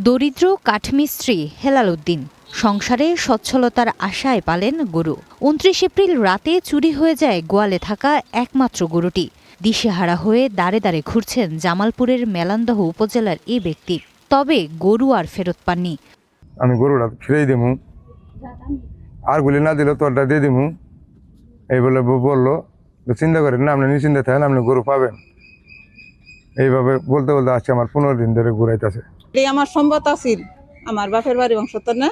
দরিদ্র কাঠমিস্ত্রি হেলাল উদ্দিন সংসারে সচ্ছলতার আশায় পালেন গরু। ২৯ এপ্রিল রাতে চুরি হয়ে যায় গোয়ালে থাকা একমাত্র গরুটি। দিশেহারা হয়ে দাঁড়ে দাঁড়ে ঘুরছেন জামালপুরের মেলান্দহ উপজেলার এই ব্যক্তি। তবে গরু আর ফেরত পাননি। আমি গরুটা ফিরেই দেবো, আর গুলি না দিলে তোরটা দিয়ে দিব এই বলে বললো। চিন্তা করেন না, আপনি নিশ্চিন্তে থাকেন, আপনি গরু পাবেন। এইভাবে বলতে বলতে আজকে আমার 15 দিন ধরে ঘুরাইতেছে। আমার সম্পদ আছিল, আমার বাপের বাড়ি বংশত না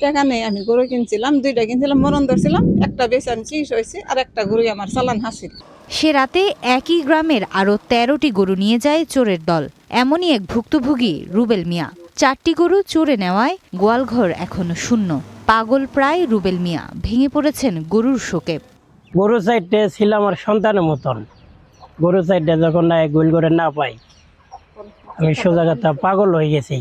টাকা নেই, আমি গরু কিনছিলাম, 2টা কিনছিলাম, মরণ ধরছিলাম, একটা বেশি আমি চিকিৎসা হয়েছে, আর একটা গরু আমার চালান হাসিল। সে রাতে একই গ্রামের আরও 13টি গরু নিয়ে যায় চোরের দল। এমনই এক ভুক্তভোগী রুবেল মিয়া। 4টি গরু চোরে নেওয়ায় গোয়ালঘর এখনো শূন্য। পাগল প্রায় রুবেল মিয়া, ভেঙে পড়েছেন গরুর শোকে। গরু সাইডে ছিল আমার সন্তানের মতন। গরু সাইডে যখন গোল করে না পাই, আমি সোজা কথা পাগল হয়ে গেছি।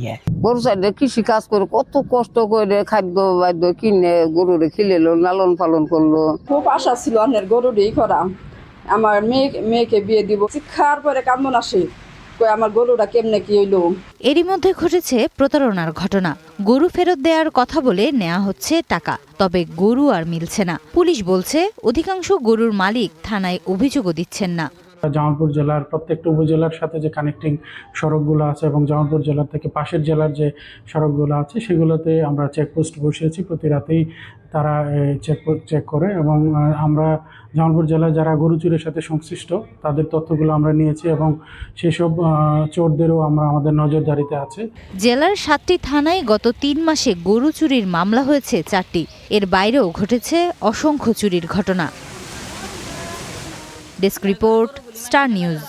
গরু সাইডে কৃষি কাজ করে কত কষ্ট করে খাদ্য বাদ্য কিনে গরুরে খিলেলো, লালন পালন করলো। খুব আশা ছিল অনেক গরুরই করা। আমার মেয়েকে বিয়ে দিব, শিক্ষার পরে কেমন আসে আমার গরুটা কেমনে কি হইলো। এরই মধ্যে ঘটেছে প্রতারণার ঘটনা। গরু ফেরত দেওয়ার কথা বলে নেওয়া হচ্ছে টাকা, তবে গরু আর মিলছে না। পুলিশ বলছে অধিকাংশ গরুর মালিক থানায় অভিযোগও দিচ্ছেন না। জামালপুর জেলার প্রত্যেকটা উপজেলার সাথে যে কানেক্টিং সড়কগুলো আছে এবং জামালপুর জেলার থেকে পাশের জেলার যে সড়কগুলো আছে সেগুলোতে আমরা চেকপোস্ট বসিয়েছি। প্রতি রাতেই তারা চেক করে এবং আমরা জামালপুর জেলায় যারা গরু চুরির সাথে সংশ্লিষ্ট তাদের তথ্যগুলো আমরা নিয়েছি এবং সেসব চোরদেরও আমরা আমাদের নজরদারিতে আছে। জেলার 7টি থানায় গত 3 মাসে গরু চুরির মামলা হয়েছে 4টি। এর বাইরেও ঘটেছে অসংখ্য চুরির ঘটনা। Desk report, star news.